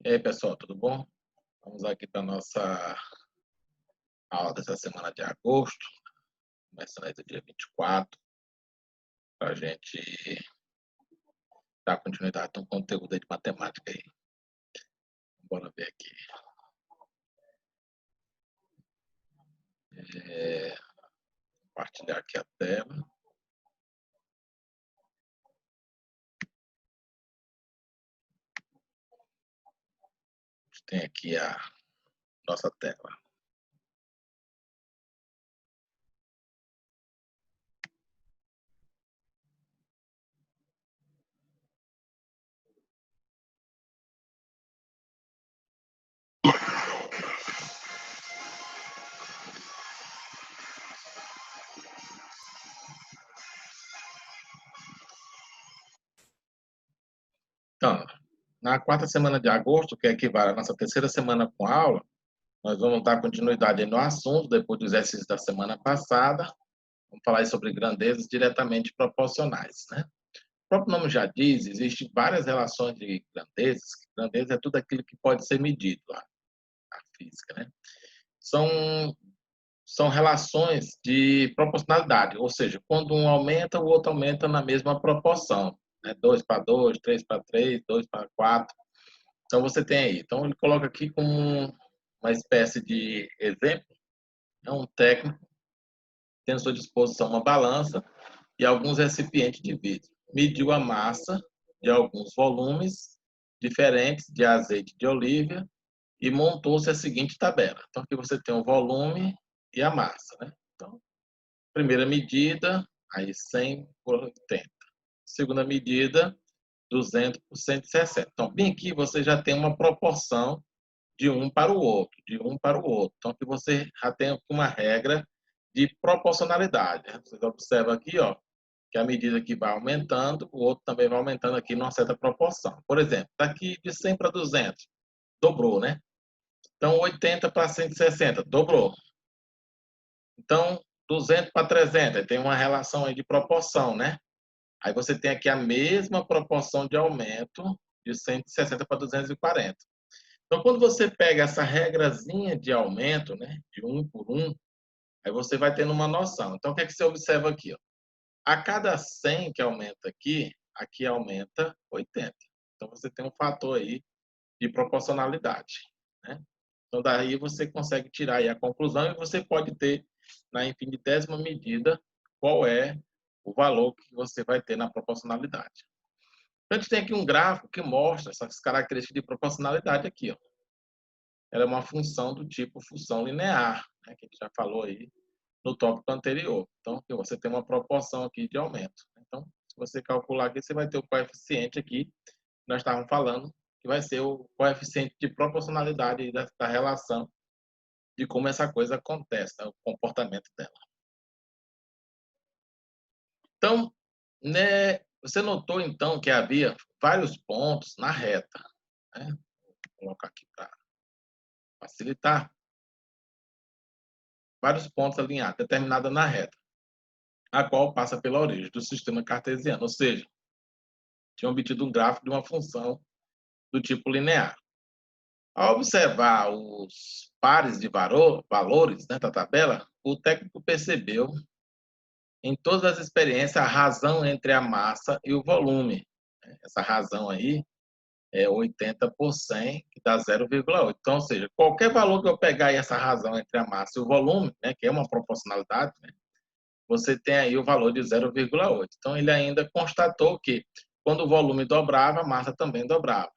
E aí, pessoal, tudo bom? Vamos aqui para a nossa aula dessa semana de agosto, começando aí do dia 24, para a gente dar continuidade no conteúdo aí de matemática aí. Bora ver aqui. Compartilhar aqui a tela. A gente tem aqui a nossa tela. Então, na quarta semana de agosto, que equivale à nossa terceira semana com aula, nós vamos dar continuidade no assunto, depois do exercício da semana passada. Vamos falar aí sobre grandezas diretamente proporcionais, né? O próprio nome já diz, existem várias relações de grandezas. Grandeza é tudo aquilo que pode ser medido lá, na física, né? São relações de proporcionalidade, ou seja, quando um aumenta, o outro aumenta na mesma proporção, né? 2 para 2, 3 para 3, 2 para 4. Então, você tem aí. Então, ele coloca aqui como uma espécie de exemplo, é um técnico tem à sua disposição uma balança e alguns recipientes de vidro. Mediu a massa de alguns volumes diferentes de azeite de oliva e montou-se a seguinte tabela. Então, aqui você tem o volume e a massa, né? Então, primeira medida, aí 100 por 80. Segunda medida, 200 por 160. Então, bem aqui você já tem uma proporção de um para o outro, de um para o outro. Então, aqui você já tem uma regra de proporcionalidade. Vocês observam aqui, ó, que à medida que vai aumentando, o outro também vai aumentando aqui numa certa proporção. Por exemplo, daqui de 100 para 200, dobrou, né? Então, 80 para 160, dobrou. Então, 200 para 300, tem uma relação aí de proporção, né? Aí você tem aqui a mesma proporção de aumento de 160 para 240. Então, quando você pega essa regrazinha de aumento, né, de um por um, aí você vai tendo uma noção. Então, o que é que você observa aqui? Ó? A cada 100 que aumenta aqui, aqui aumenta 80. Então, você tem um fator aí de proporcionalidade, né? Então, daí você consegue tirar aí a conclusão e você pode ter, na infinitésima medida, qual é o valor que você vai ter na proporcionalidade. Então, a gente tem aqui um gráfico que mostra essas características de proporcionalidade aqui, ó. Ela é uma função do tipo função linear, né, que a gente já falou aí no tópico anterior. Então, você tem uma proporção aqui de aumento. Então, se você calcular aqui, você vai ter o coeficiente aqui, que nós estávamos falando, que vai ser o coeficiente de proporcionalidade da relação de como essa coisa acontece, né, o comportamento dela. Então, né, você notou, então, que havia vários pontos na reta. Né? Vou colocar aqui para facilitar. Vários pontos alinhados, determinada na reta, a qual passa pela origem do sistema cartesiano, ou seja, tinha obtido um gráfico de uma função do tipo linear. Ao observar os pares de valores, né, da tabela, o técnico percebeu em todas as experiências a razão entre a massa e o volume. Essa razão aí é 80 por 100, que dá 0,8. Então, ou seja, qualquer valor que eu pegar aí, essa razão entre a massa e o volume, né, que é uma proporcionalidade, né, você tem aí o valor de 0,8. Então, ele ainda constatou que quando o volume dobrava, a massa também dobrava.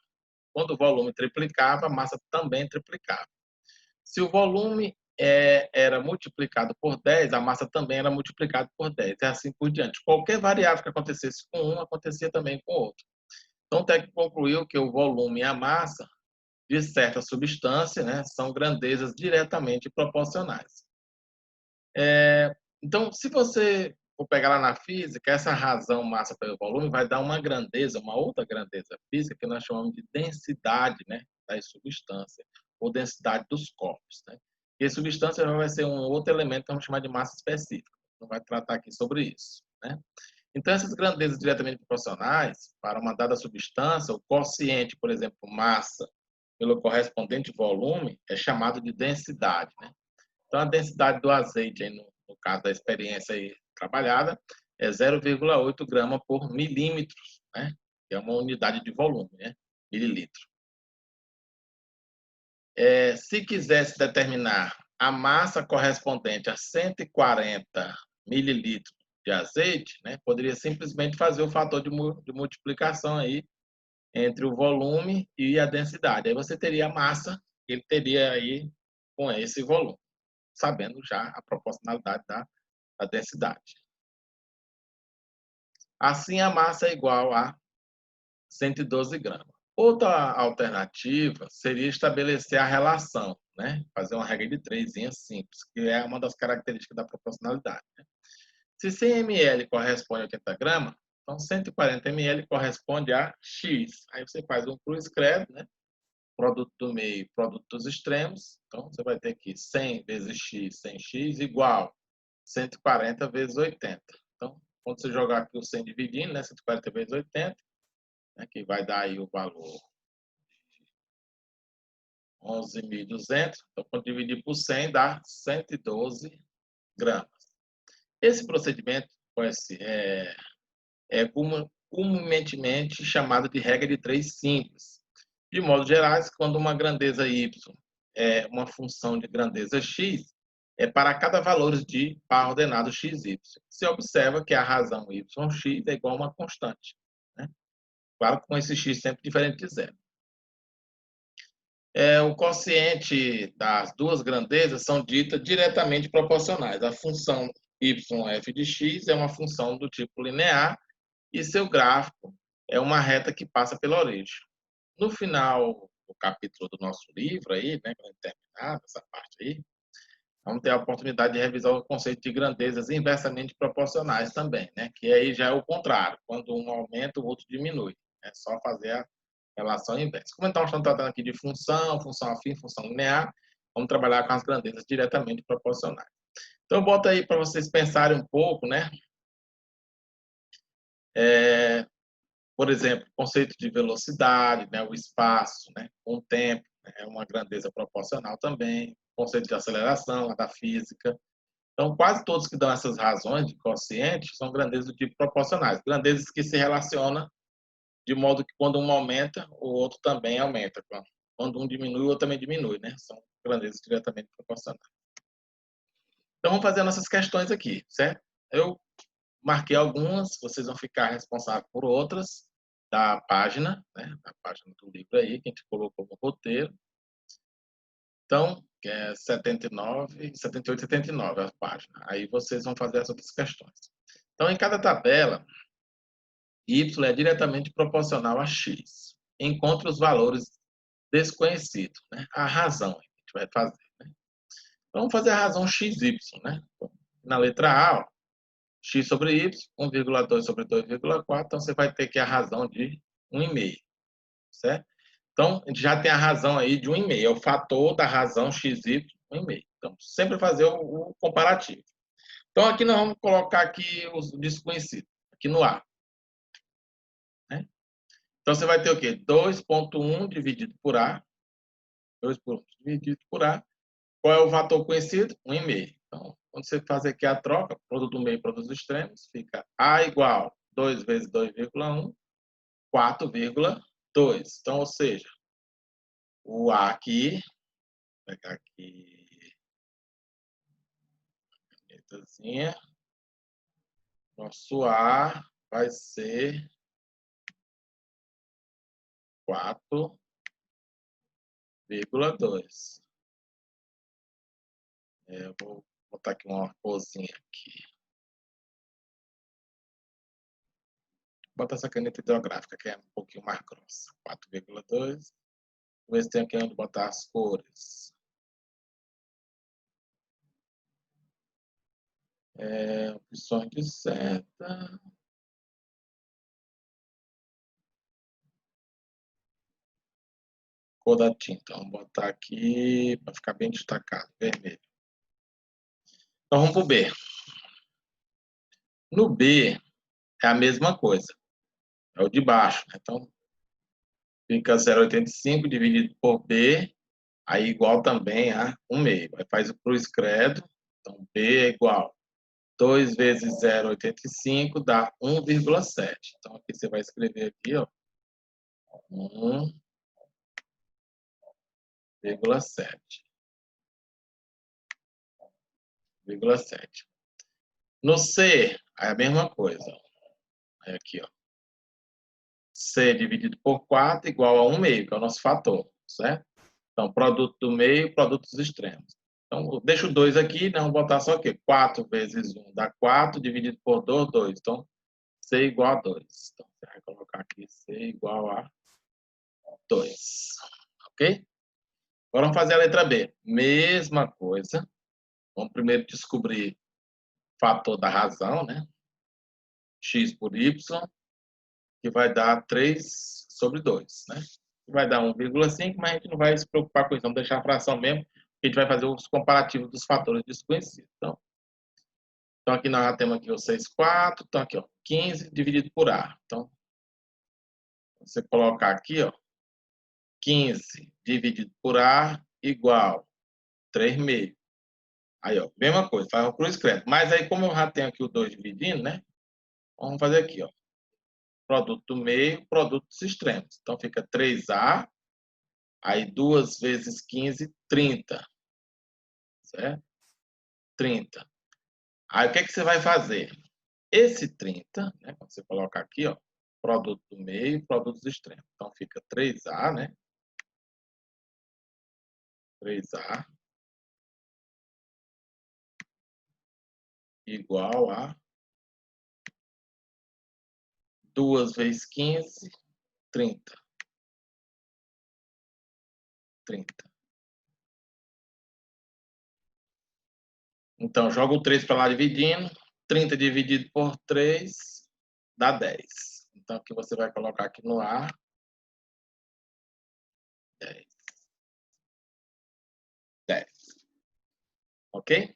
Quando o volume triplicava, a massa também triplicava. Se o volume era multiplicado por 10, a massa também era multiplicada por 10, e assim por diante. Qualquer variável que acontecesse com um, acontecia também com o outro. Então, o técnico concluiu que o volume e a massa de certa substância, né, são grandezas diretamente proporcionais. Então, se você for pegar lá na física, essa razão massa pelo volume vai dar uma grandeza, uma outra grandeza física que nós chamamos de densidade, né, das substâncias, ou densidade dos corpos. Né? E a substância vai ser um outro elemento que vamos chamar de massa específica. Não vai tratar aqui sobre isso. Né? Então, essas grandezas diretamente proporcionais, para uma dada substância, o quociente, por exemplo, massa, pelo correspondente volume é chamado de densidade, né? Então, a densidade do azeite, aí, no caso da experiência aí trabalhada, é 0,8 grama por milímetro, né? Que é uma unidade de volume, né? Mililitro. Se quisesse determinar a massa correspondente a 140 mililitros de azeite, né? Poderia simplesmente fazer o fator de multiplicação aí entre o volume e a densidade. Aí você teria a massa que ele teria aí com esse volume, sabendo já a proporcionalidade da densidade. Assim, a massa é igual a 112 gramas. Outra alternativa seria estabelecer a relação, né? Fazer uma regra de 3 simples, que é uma das características da proporcionalidade, né? Se 100 ml corresponde a 80 gramas, então 140 ml corresponde a X. Aí você faz um cruz credo, né? Produto do meio, produto dos extremos. Então, você vai ter aqui 100 vezes X, 100x, igual 140 vezes 80. Então, quando você jogar aqui o 100 dividindo, né? 140 vezes 80, né, que vai dar aí o valor 11.200. Então, quando dividir por 100, dá 112 gramas. Esse procedimento é comumente chamado de regra de 3 simples. De modo geral, quando uma grandeza y é uma função de grandeza x, para cada valor de par ordenado xy. Se observa que a razão yx é igual a uma constante, né? Claro, com esse x sempre diferente de zero. O quociente das duas grandezas são ditas diretamente proporcionais. A função yf de x é uma função do tipo linear e seu gráfico é uma reta que passa pela origem. No final do capítulo do nosso livro, aí, né, quando terminar essa parte aí, vamos ter a oportunidade de revisar o conceito de grandezas inversamente proporcionais também, né, que aí já é o contrário, quando um aumenta, o outro diminui. É só fazer a relação inversa. Como então estamos tratando aqui de função, função afim, função linear, vamos trabalhar com as grandezas diretamente proporcionais. Então, eu boto aí para vocês pensarem um pouco, né? Por exemplo, o conceito de velocidade, né? O espaço, né? Com o tempo, né? É uma grandeza proporcional também. O conceito de aceleração, a da física. Então, quase todos que dão essas razões de quociente são grandezas do tipo proporcionais. Grandezas que se relacionam de modo que quando um aumenta, o outro também aumenta. Quando um diminui, o outro também diminui, né? São grandezas diretamente proporcionais. Então, vamos fazer nossas questões aqui, certo? Eu marquei algumas, vocês vão ficar responsáveis por outras da página, né? Da página do livro aí, que a gente colocou no roteiro. Então, que é 78 e 79 a página. Aí vocês vão fazer as outras questões. Então, em cada tabela, y é diretamente proporcional a x. Encontre os valores desconhecidos, né? A razão que a gente vai fazer, né? Vamos fazer a razão xy, né? Na letra A, ó, x sobre y, 1,2 sobre 2,4, então você vai ter aqui a razão de 1,5, certo? Então, a gente já tem a razão aí de 1,5, é o fator da razão xy, 1,5. Então, sempre fazer o comparativo. Então, aqui nós vamos colocar aqui os desconhecidos, aqui no A, né? Então, você vai ter o quê? 2,1 dividido por A. 2 por 1 dividido por A. Qual é o fator conhecido? 1,5. Então, quando você fazer aqui a troca, produto do meio e produto dos extremos, fica A igual 2 vezes 2,1, 4,2. Então, ou seja, o A aqui, vou pegar aqui, canetazinha, nosso A vai ser 4,2. Eu vou botar aqui uma corzinha aqui. Vou botar essa caneta hidrográfica, que é um pouquinho mais grossa. 4,2. Vou ver se tem aqui onde botar as cores. Opções de seta. Cor da tinta. Vamos botar aqui para ficar bem destacado. Vermelho. Então, vamos para o B. No B, é a mesma coisa. É o de baixo, né? Então, Fica 0,85 dividido por B, aí igual também a 1/2. Aí faz o cruz credo, então B é igual 2 vezes 0,85 dá 1,7. Então aqui você vai escrever aqui, ó, 1,7. No C, é a mesma coisa. Aí aqui, ó. C dividido por 4 igual a 1/2, que é o nosso fator, certo? Então, produto do meio, produtos extremos. Então, eu deixo 2 aqui, né? Vamos botar só aqui. 4 vezes 1 dá 4, dividido por 2, 2. Então, C igual a 2. Então, você vai colocar aqui C igual a 2. Ok? Agora vamos fazer a letra B. Mesma coisa. Vamos primeiro descobrir o fator da razão, né? X por Y, que vai dar 3 sobre 2, né? Vai dar 1,5, mas a gente não vai se preocupar com isso, vamos deixar a fração mesmo, a gente vai fazer os comparativos dos fatores desconhecidos. Então aqui nós já temos aqui o 6/4, então aqui, ó, 15 dividido por A. Então, você colocar aqui, ó, 15 dividido por A igual 3/2. Aí, ó, mesma coisa, faz o cruz credo. Mas aí, como eu já tenho aqui o 2 dividindo, né? Vamos fazer aqui, ó. Produto do meio, produto dos extremos. Então, fica 3A, aí 2 vezes 15, 30. Certo? 30. Aí, o que é que você vai fazer? Esse 30, né? Quando você colocar aqui, ó, produto do meio, produto dos extremos. Então, fica 3A, né? 3A igual a 2 vezes 15, 30. 30. Então, joga o 3 para lá dividindo. 30 dividido por 3 dá 10. Então, aqui você vai colocar aqui no A, 10. 10. Ok?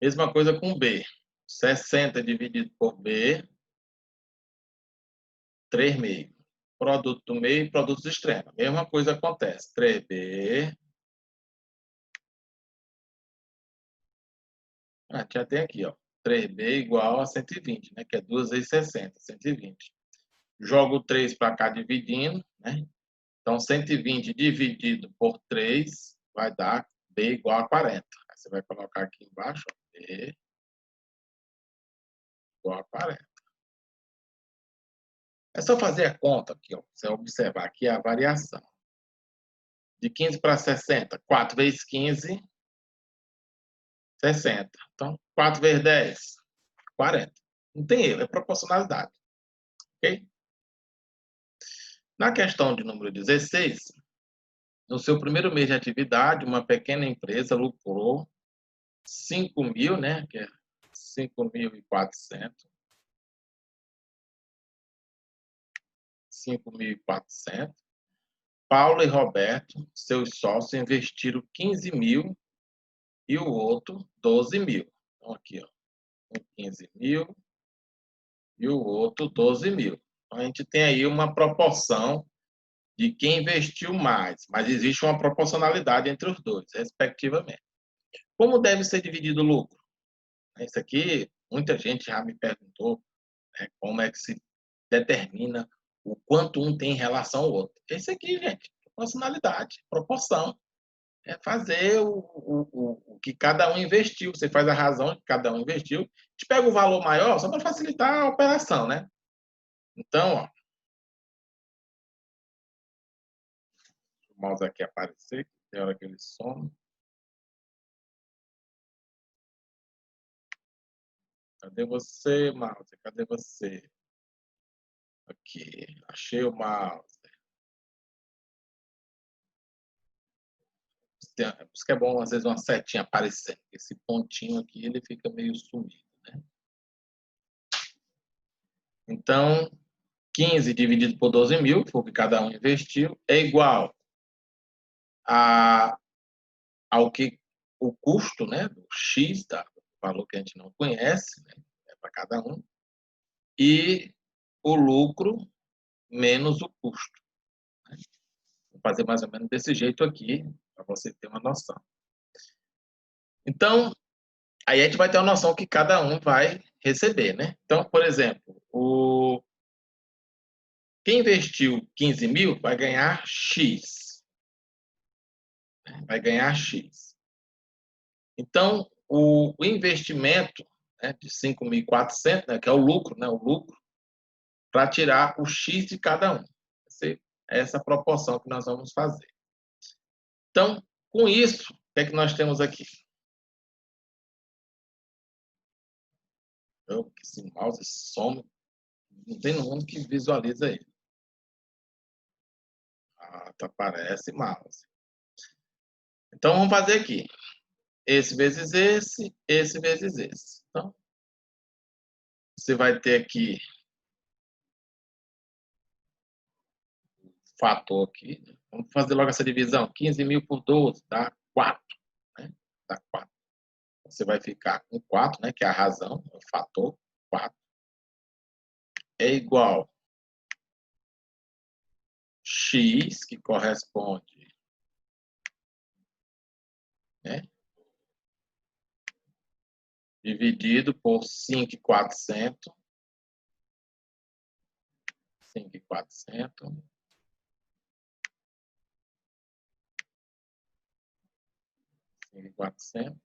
Mesma coisa com B. 60 dividido por B, 3/2. Produto do meio e produtos extremos. Mesma coisa acontece. 3B. Já tem aqui, ó. 3B igual a 120, né? Que é 2 vezes 60, 120. Jogo o 3 para cá dividindo, né? Então, 120 dividido por 3 vai dar B igual a 40. Aí você vai colocar aqui embaixo, ó, B igual a 40. É só fazer a conta aqui, ó. Você observar aqui a variação. De 15 para 60, 4 vezes 15, 60. Então, 4 vezes 10, 40. Não tem erro, é proporcionalidade. Ok? Na questão de número 16, no seu primeiro mês de atividade, uma pequena empresa lucrou 5.000, né? Que é 5.400. 5.400. Paulo e Roberto, seus sócios, investiram 15.000 e o outro 12.000. Então, aqui, ó, um 15.000 e o outro 12.000. Então, a gente tem aí uma proporção de quem investiu mais, mas existe uma proporcionalidade entre os dois, respectivamente. Como deve ser dividido o lucro? Isso aqui, muita gente já me perguntou, né, como é que se determina o quanto um tem em relação ao outro. Esse aqui, gente, proporcionalidade, proporção. É fazer o que cada um investiu. Você faz a razão que cada um investiu. A gente pega o valor maior só para facilitar a operação, né? Então, ó, o mouse aqui aparecer, tem hora que ele some. Cadê você, mouse? Cadê você? Aqui, achei o mouse. Por isso que é bom, às vezes, uma setinha aparecendo. Esse pontinho aqui, ele fica meio sumido, né? Então, 15 dividido por 12.000, foi o que cada um investiu, é igual ao que o custo, né, do X, do valor que a gente não conhece, né, é para cada um, e o lucro menos o custo. Vou fazer mais ou menos desse jeito aqui, para você ter uma noção. Então, aí a gente vai ter uma noção que cada um vai receber, né? Então, por exemplo, quem investiu 15 mil vai ganhar X. Vai ganhar X. Então, o investimento, né, de 5.400, né, que é o lucro, né, o lucro, para tirar o X de cada um. Essa proporção que nós vamos fazer. Então, com isso, o que é que nós temos aqui? Esse mouse some, não tem no mundo que visualiza ele. Tá, parece mouse. Então, vamos fazer aqui. Esse vezes esse vezes esse. Então, você vai ter aqui o fator aqui. Né? Vamos fazer logo essa divisão. 15 mil por 12 dá 4. Né? Dá 4. Você vai ficar com 4, né? Que é a razão, o fator 4. É igual X, que corresponde, né? Dividido por 5.400. 5.400. 5.400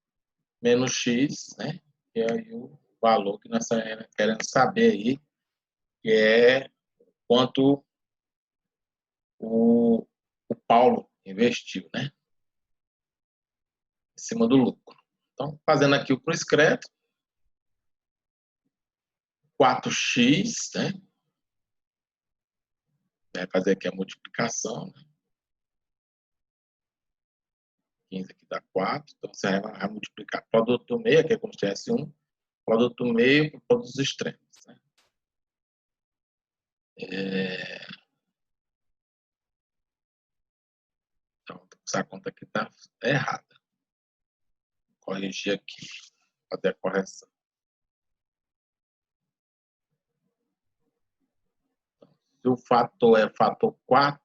menos X, né? Que é aí o valor que nós estamos querendo saber aí, que é quanto o Paulo investiu, né? Em cima do lucro. Então, fazendo aqui o discreto, 4x, né? Vai fazer aqui a multiplicação, né? 15 aqui dá 4, então você vai multiplicar produto do meio, aqui é como se tivesse 1, produto do meio por todos os extremos. Né? Então, essa conta aqui está errada. Vou corrigir aqui, fazer a correção. Se o fator é fator 4,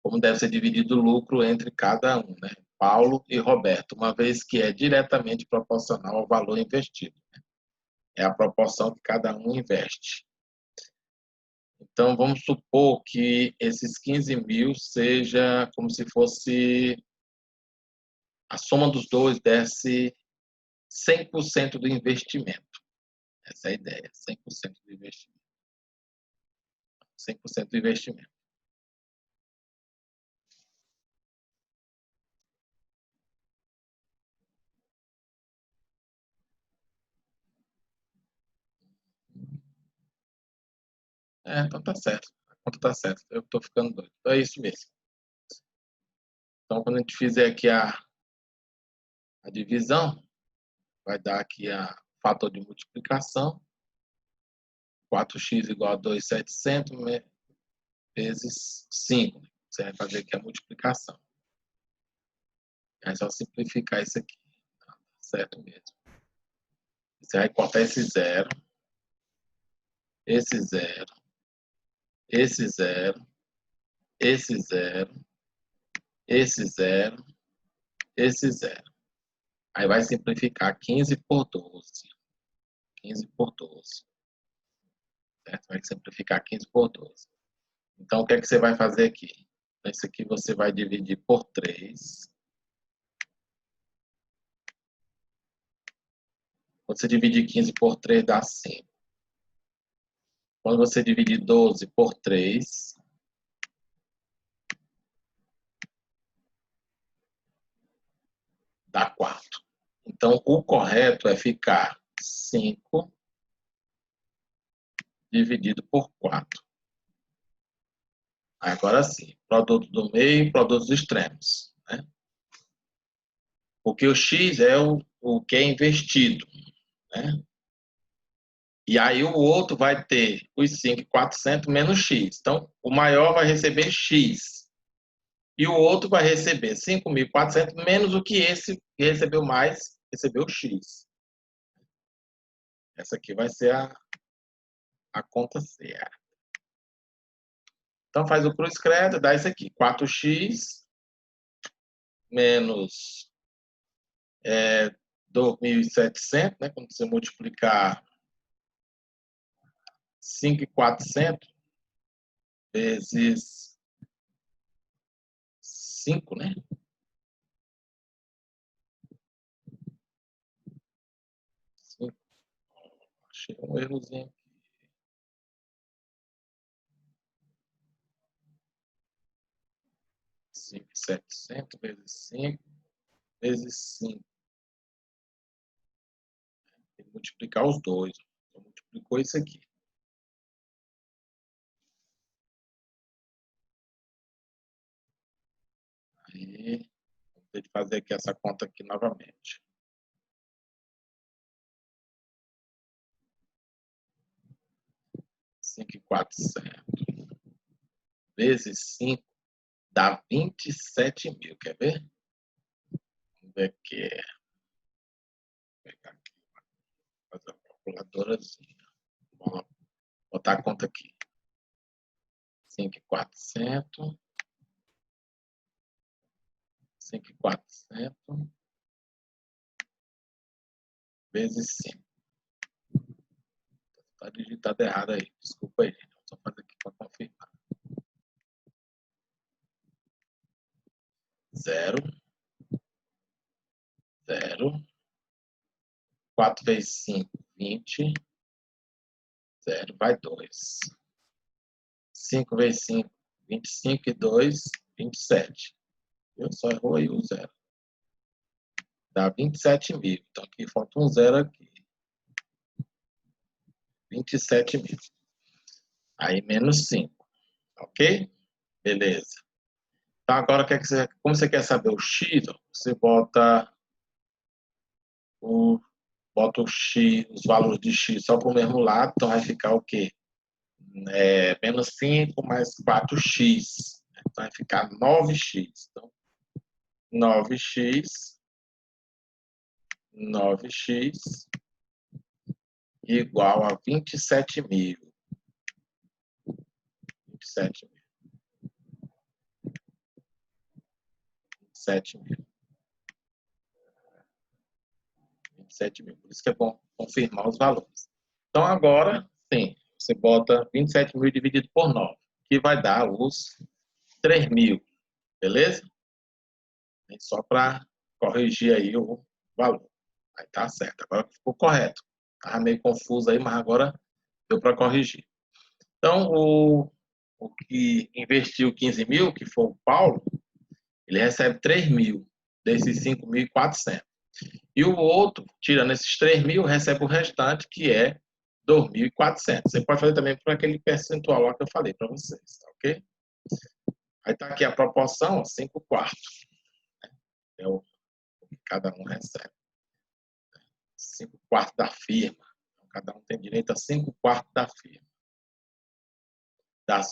como deve ser dividido o lucro entre cada um, né? Paulo e Roberto, uma vez que é diretamente proporcional ao valor investido. Né? É a proporção que cada um investe. Então, vamos supor que esses 15 mil seja como se fosse a soma dos dois desse 100% do investimento. Essa é a ideia, 100% do investimento. 100% do investimento. Então tá certo. A conta tá certa. Eu estou ficando doido. Então é isso mesmo. Então, quando a gente fizer aqui a divisão, vai dar aqui a fator de multiplicação. 4x igual a 2.700 vezes 5. Você vai fazer aqui a multiplicação. É só simplificar isso aqui. Tá certo mesmo. Você vai cortar esse zero, esse zero, esse zero, esse zero, esse zero, esse zero. Aí vai simplificar 15 por 12. 15 por 12. Certo? Vai simplificar 15 por 12. Então, o que é que você vai fazer aqui? Isso aqui você vai dividir por 3. Quando você dividir 15 por 3, dá 5. Quando você dividir 12 por 3, dá 4. Então, o correto é ficar 5 dividido por 4. Agora sim, produto do meio e produtos extremos. Né? Porque o X é o que é investido. Né? E aí o outro vai ter os 5.400 menos X. Então, o maior vai receber X. E o outro vai receber 5.400 menos o que esse que recebeu mais, recebeu X. Essa aqui vai ser a conta certa. Então, faz o cruz-credo, dá isso aqui. 4x menos 2.700, né? Quando você multiplicar 5.400 vezes 5, né? Achei um errozinho. 5.700 vezes 5 vezes 5. Tem que multiplicar os dois. Então, multiplicou isso aqui. Aí, vou ter que fazer aqui essa conta aqui novamente. 5.400 vezes 5 dá 27.000. Quer ver? Vamos ver aqui. Vou pegar aqui, fazer uma calculadorazinha. Vamos botar a conta aqui. 5.400 vezes 5. Está digitado errado aí. Desculpa aí, gente. Vou só fazer aqui para confirmar. 0, 0. 4 vezes 5, 20. 0, vai 2. 5 vezes 5, 25 e 2, 27. Eu só errou aí o 0. Dá 27.000. Então, aqui falta um 0 aqui. 27.000. Aí, menos 5. Ok? Beleza. Então, agora, como você quer saber o x, você bota o x, os valores de x só para o mesmo lado. Então, vai ficar o quê? Menos 5 mais 4x. Então, vai ficar 9x. Então, 9x igual a 27.000. 27.000. 27.000. Por isso que é bom confirmar os valores. Então, agora, sim, você bota 27.000 dividido por 9, que vai dar os 3.000. Beleza? Só para corrigir aí o valor. Aí tá certo. Agora ficou correto. Estava meio confuso aí, mas agora deu para corrigir. Então, o que investiu 15.000, que foi o Paulo, ele recebe 3.000 desses 5.400. E o outro, tirando esses 3.000, recebe o restante, que é 2.400. Você pode fazer também por aquele percentual lá que eu falei para vocês, tá ok? Aí está aqui a proporção, 5 quartos. É o que cada um recebe. 5 quartos da firma. Então, cada um tem direito a 5 quartos da firma.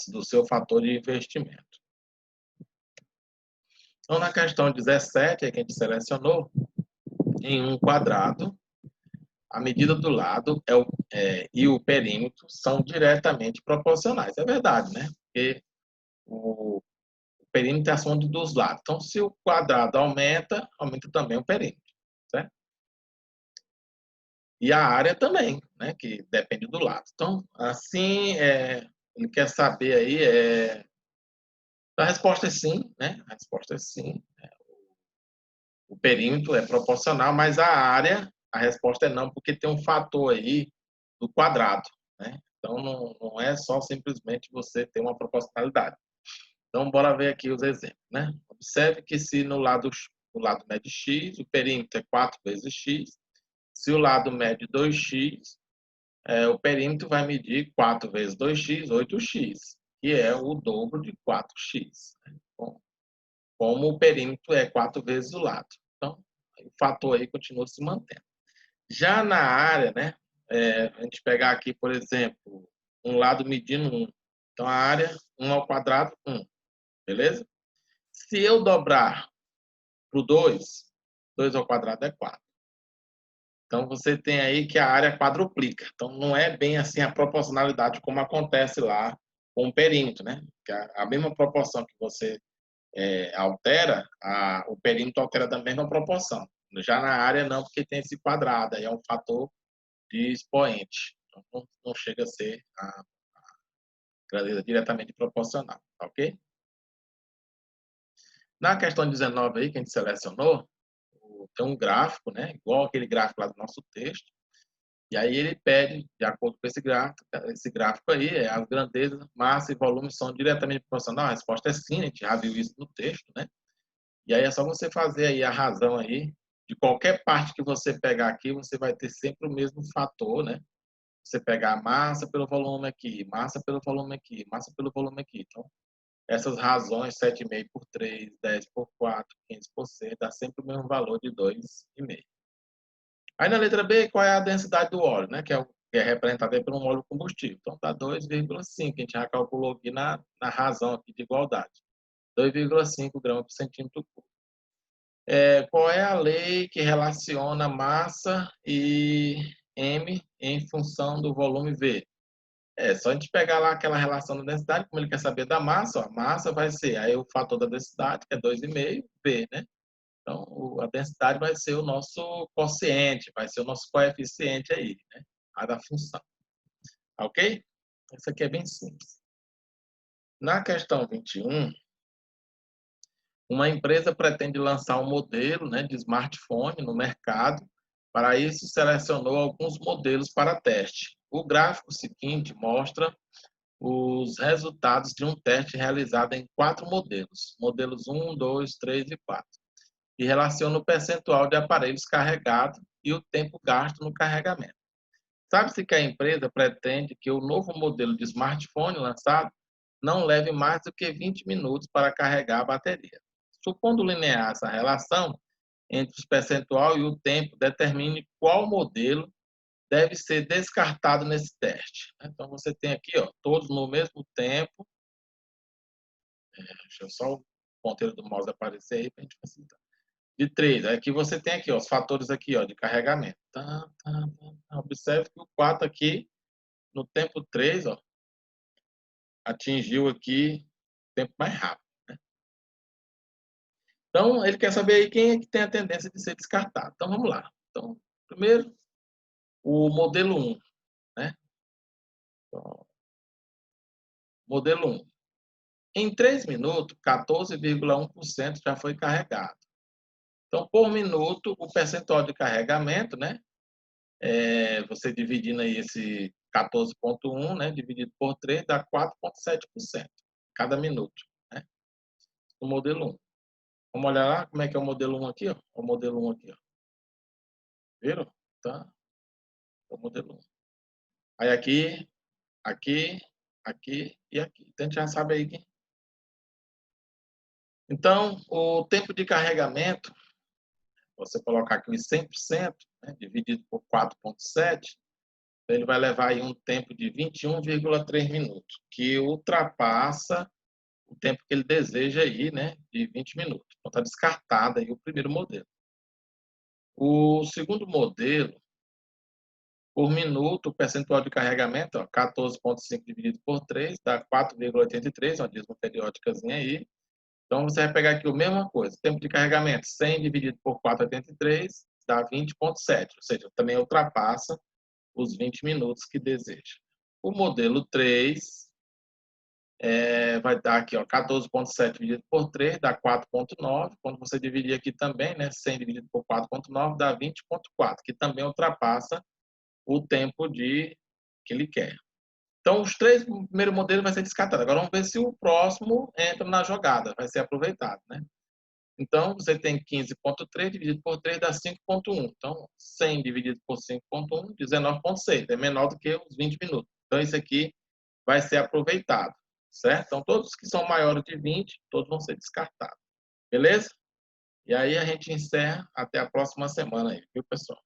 Do seu fator de investimento. Então, na questão 17, que a gente selecionou, em um quadrado, a medida do lado e o perímetro são diretamente proporcionais. É verdade, né? Porque o perímetro é a soma dos lados. Então, se o quadrado aumenta, aumenta também o perímetro. Certo? E a área também, né? Que depende do lado. Então, assim, ele quer saber aí... A resposta é sim, né? A resposta é sim. O perímetro é proporcional, mas a área, a resposta é não, porque tem um fator aí do quadrado, né? Então, não é só simplesmente você ter uma proporcionalidade. Então, bora ver aqui os exemplos, né? Observe que se o lado mede x, o perímetro é 4 vezes x. Se o lado mede 2x, o perímetro vai medir 4 vezes 2x, 8x, que é o dobro de 4x. Bom, como o perímetro é 4 vezes o lado. Então, o fator aí continua se mantendo. Já na área, né? A gente pegar aqui, por exemplo, um lado medindo 1. Então, a área, 1 ao quadrado, 1. Beleza? Se eu dobrar para o 2, 2 ao quadrado é 4. Então, você tem aí que a área quadruplica. Então, não é bem assim a proporcionalidade como acontece lá com o perímetro, né? Que a mesma proporção que você altera, o perímetro altera da mesma proporção. Já na área não, porque tem esse quadrado, aí é um fator de expoente. Então, não chega a ser a grandeza diretamente proporcional, tá ok? Na questão 19 aí, que a gente selecionou, tem um gráfico, né? Igual aquele gráfico lá do nosso texto. E aí ele pede, de acordo com esse gráfico aí, as grandezas, massa e volume são diretamente proporcionais. A resposta é sim, a gente já viu isso no texto, né? E aí é só você fazer aí a razão aí. De qualquer parte que você pegar aqui, você vai ter sempre o mesmo fator, né? Você pegar a massa pelo volume aqui, massa pelo volume aqui, massa pelo volume aqui. Então, essas razões, 7,5 por 3, 10 por 4, 15 por 6, dá sempre o mesmo valor de 2,5. Aí na letra B, qual é a densidade do óleo, né? Que é representada por um óleo combustível. Então, dá 2,5. A gente já calculou aqui na razão aqui de igualdade. 2,5 gramas por centímetro cúbico. Qual é a lei que relaciona massa e M em função do volume V? Só a gente pegar lá aquela relação da densidade, como ele quer saber da massa, ó, a massa vai ser aí o fator da densidade, que é 2,5, V, né? Então, a densidade vai ser o nosso quociente, vai ser o nosso coeficiente aí, né? A da função. Ok? Isso aqui é bem simples. Na questão 21, uma empresa pretende lançar um modelo, né, de smartphone no mercado. Para isso, selecionou alguns modelos para teste. O gráfico seguinte mostra os resultados de um teste realizado em 4 modelos. Modelos 1, 2, 3 e 4. E relaciona o percentual de aparelhos carregados e o tempo gasto no carregamento. Sabe-se que a empresa pretende que o novo modelo de smartphone lançado não leve mais do que 20 minutos para carregar a bateria. Supondo linear essa relação entre o percentual e o tempo, determine qual modelo deve ser descartado nesse teste. Então, você tem aqui, ó, todos no mesmo tempo. Deixa eu só o ponteiro do mouse aparecer aí para a gente facilitar. De 3. Aqui você tem aqui, ó, os fatores aqui, ó, de carregamento. Observe que o 4 aqui, no tempo 3, ó, atingiu aqui o tempo mais rápido. Né? Então, ele quer saber aí quem é que tem a tendência de ser descartado. Então, vamos lá. Então, primeiro, o modelo 1. Né? Então, modelo 1. Em 3 minutos, 14,1% já foi carregado. Então, por minuto, o percentual de carregamento, né? Você dividindo aí esse 14,1, né? Dividido por 3, dá 4,7% cada minuto. Né? O modelo 1. Vamos olhar lá como é que é o modelo 1 aqui, ó. O modelo 1 aqui, ó. Viram? Tá? O modelo 1. Aí aqui, aqui, aqui e aqui. Então, a gente já sabe aí que... Então, o tempo de carregamento, você colocar aqui os 100%, né, dividido por 4,7, ele vai levar aí um tempo de 21,3 minutos, que ultrapassa o tempo que ele deseja aí, né, de 20 minutos. Então, está descartado aí o primeiro modelo. O segundo modelo, por minuto, o percentual de carregamento, 14,5 dividido por 3, dá 4,83, uma dízima periódicazinha aí. Então, você vai pegar aqui a mesma coisa. Tempo de carregamento, 100 dividido por 4,83, dá 20,7. Ou seja, também ultrapassa os 20 minutos que deseja. O modelo 3 vai dar aqui, 14,7 dividido por 3, dá 4,9. Quando você dividir aqui também, né, 100 dividido por 4,9, dá 20,4, que também ultrapassa o tempo que ele quer. Então, os 3 primeiros modelos vai ser descartado. Agora, vamos ver se o próximo entra na jogada, vai ser aproveitado. Né? Então, você tem 15,3 dividido por 3 dá 5,1. Então, 100 dividido por 5,1, 19,6. É menor do que os 20 minutos. Então, isso aqui vai ser aproveitado. Certo? Então, todos que são maiores de 20, todos vão ser descartados. Beleza? E aí a gente encerra até a próxima semana aí, viu, pessoal?